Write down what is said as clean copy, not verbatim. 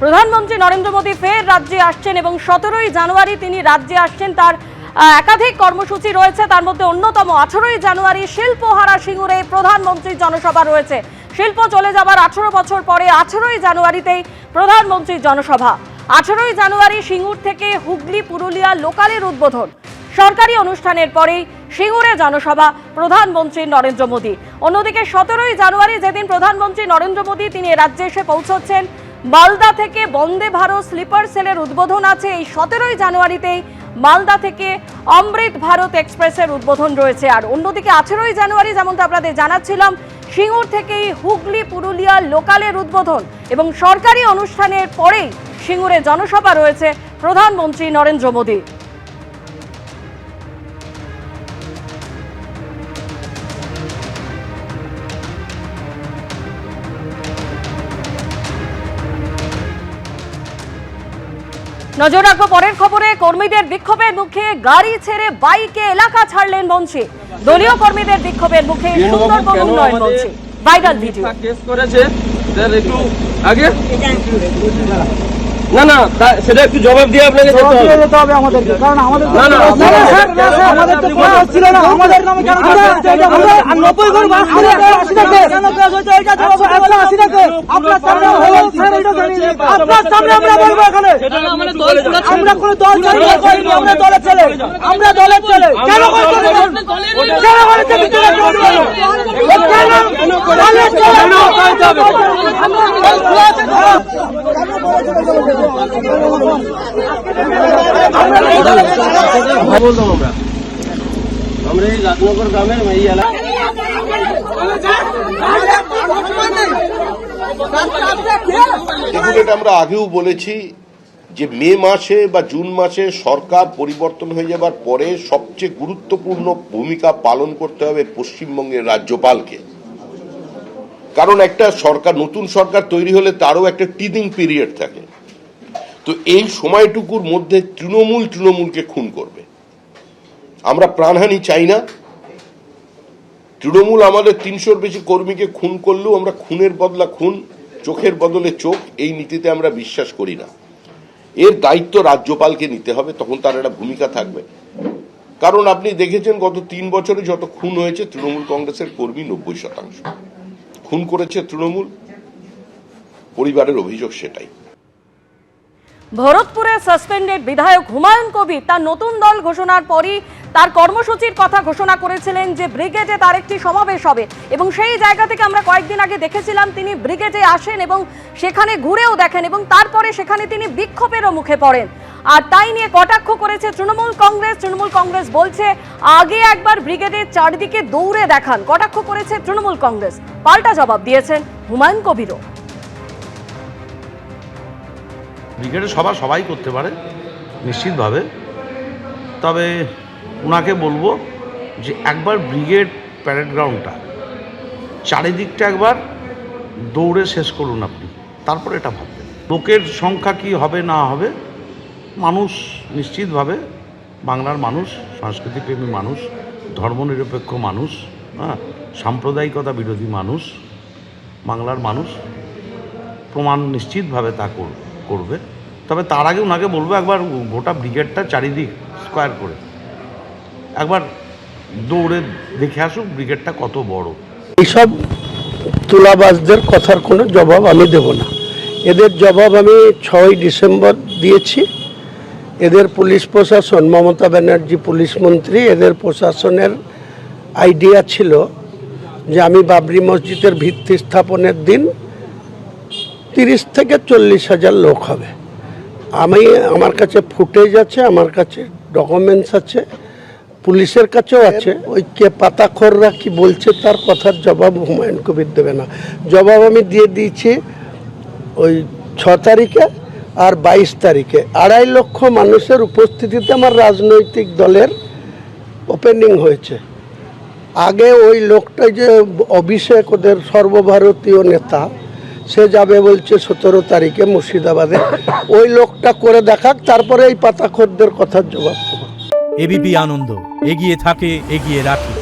প্রধানমন্ত্রী নরেন্দ্র মোদী ফের রাজ্যে আসছেন এবং 17ই জানুয়ারি তিনি রাজ্যে আসছেন। তার একাধিক কর্মসূচি রয়েছে, তার মধ্যে অন্যতম 18ই জানুয়ারি শিল্পহারা সিঙ্গুরে প্রধানমন্ত্রীর জনসভা রয়েছে। শিল্প চলে যাবার 18 বছর পরে 18ই জানুয়ারিতেই প্রধানমন্ত্রীর জনসভা। 18ই জানুয়ারি সিঙ্গুর থেকে হুগলি পুরুলিয়া লোকালের উদ্বোধন। সরকারি অনুষ্ঠানের পরেই সিঙ্গুরে জনসভা প্রধানমন্ত্রী নরেন্দ্র মোদী। অন্যদিকে 17ই জানুয়ারি যেদিন প্রধানমন্ত্রী নরেন্দ্র মোদী তিনি রাজ্যে এসে পৌঁছচ্ছেন, মালদা থেকে বন্দে ভারত স্লিপার সেলের উদ্বোধন আছে। এই 17ই জানুয়ারিতেই মালদা থেকে অমৃত ভারত এক্সপ্রেসের উদ্বোধন রয়েছে। আর অন্যদিকে 18ই জানুয়ারি যেমনটা আপনাদের জানাচ্ছিলাম, সিঙ্গুর থেকেই হুগলি পুরুলিয়া লোকালের উদ্বোধন এবং সরকারি অনুষ্ঠানের পরেই সিঙ্গুরে জনসভা রয়েছে প্রধানমন্ত্রী নরেন্দ্র মোদী। নজর রাখবো পরের খবরে। কর্মীদের বিক্ষোভের মুখে গাড়ি ছেড়ে বাইকে এলাকা ছাড়লেন মঞ্চে। দলীয় কর্মীদের বিক্ষোভের মুখে সুন্দরবন উন্নয়ন মঞ্চে ভাইরাল ভিডিও। কেস করেছে একটু আগে না না সেটা একটু জবাব দিয়ে আপনাকে যেতে হবে আমাদেরকে, কারণ আমাদের না না আমাদের তো কোনো ছিল না, আমাদের নামে কেন আমরা 90 ঘর বাস করে 80 টাকা কেন কাজ হচ্ছে এটা জবাব 80 টাকা আপনার সামনে হলো স্যার, এটা জানি আপনার সামনে আমরা বলবো এখানে আমরা কোনো দল করিনি, আমরা দলের ছেলে, আমরা দলের ছেলে কেন করতে কেন করতে ভিতরে কেন আমরা এই রাজনগর গ্রামের এই এলাকা এটা আমরা আগেও বলেছি যে মে মাসে বা জুন মাসে সরকার পরিবর্তন হয়ে যাবার পরে সবচেয়ে গুরুত্বপূর্ণ ভূমিকা পালন করতে হবে পশ্চিমবঙ্গের রাজ্যপালকে। কারণ একটা সরকার, নতুন সরকার তৈরি হলে তারও একটা টিদিং পিরিয়ড থাকে। তো এই সময়টুকুর মধ্যে তৃণমূলকে খুন করবে। আমরা প্রাণহানি চাই না। তৃণমূল আমাদের 300-র বেশি কর্মীকে খুন করলেও আমরা খুনের বদলা খুন, চোখের বদলে চোখ, এই নীতিতে আমরা বিশ্বাস করি না। এর দায়িত্ব রাজ্যপালকে নিতে হবে, তখন তার একটা ভূমিকা থাকবে। কারণ আপনি দেখেছেন গত 3 বছরে যত খুন হয়েছে তৃণমূল কংগ্রেসের কর্মী 90% খুন করেছে তৃণমূল। পরিবারের অভিযোগ সেটাই। ভরতপুরে সাসপেন্ডেড বিধায়ক হুমায়ুন কবির তার নতুন দল ঘোষণার পরই তার কর্মসূচির কথা ঘোষণা করেছিলেন যে ব্রিগেডে তার একটি সমাবেশ হবে এবং সেই জায়গা থেকে আমরা কয়েকদিন আগে দেখেছিলাম তিনি ব্রিগেডে আসেন এবং সেখানে ঘুরেও দেখেন এবং তারপরে সেখানে তিনি বিক্ষোভেরও মুখে পড়েন। আর তাই নিয়ে কটাক্ষ করেছে তৃণমূল কংগ্রেস। তৃণমূল কংগ্রেস বলছে আগে একবার ব্রিগেডের চারদিকে দৌড়ে দেখান। কটাক্ষ করেছে তৃণমূল কংগ্রেস, পাল্টা জবাব দিয়েছেন হুমায়ুন কবিরও। ব্রিগেডের সভা সবাই করতে পারে নিশ্চিতভাবে, তবে ওনাকে বলবো যে একবার ব্রিগেড প্যারেড গ্রাউন্ডটা চারিদিকটা একবার দৌড়ে শেষ করুন আপনি, তারপরে এটা ভাববেন। লোকের সংখ্যা কি হবে না হবে, মানুষ নিশ্চিতভাবে, বাংলার মানুষ সংস্কৃতিপ্রেমী মানুষ, ধর্মনিরপেক্ষ মানুষ, সাম্প্রদায়িকতা বিরোধী মানুষ, বাংলার মানুষ প্রমাণ নিশ্চিতভাবে তা করবে। তবে তার আগে ওনাকে বলবো একবার গোটা ব্রিগেডটা চারিদিক স্কোয়ার করে একবার দৌড়ে দেখে আসুক ব্রিগেডটা কত বড়। এইসব তুলাবাজদের কথার কোনো জবাব আমি দেব না। এদের জবাব আমি 6ই ডিসেম্বর দিয়েছি। এদের পুলিশ প্রশাসন, মমতা ব্যানার্জি পুলিশ মন্ত্রী, এদের প্রশাসনের আইডিয়া ছিল যে আমি বাবরি মসজিদের ভিত্তি স্থাপনের দিন 30 থেকে 40 হাজার লোক হবে। আমার কাছে ফুটেজ আছে, আমার কাছে ডকুমেন্টস আছে, পুলিশের কাছেও আছে। ওই কে পাতাখোররা কি বলছে তার কথার জবাব হুমায়ুন কবির দেবে না। জবাব আমি দিয়ে দিয়েছি ওই 6 তারিখে আর 22 তারিখে 2.5 লক্ষ মানুষের উপস্থিতিতে আমার রাজনৈতিক দলের ওপেনিং হয়েছে। আগে ওই লোকটা যে অভিষেক, ওদের সর্বভারতীয় নেতা, সে যাবে বলছে 17 তারিখে মুর্শিদাবাদে। ওই লোকটা করে দেখাক, তারপরে এই পাতাখোরদের কথার জবাব দেব। এবিপি আনন্দ, এগিয়ে থাকে, এগিয়ে রাখে।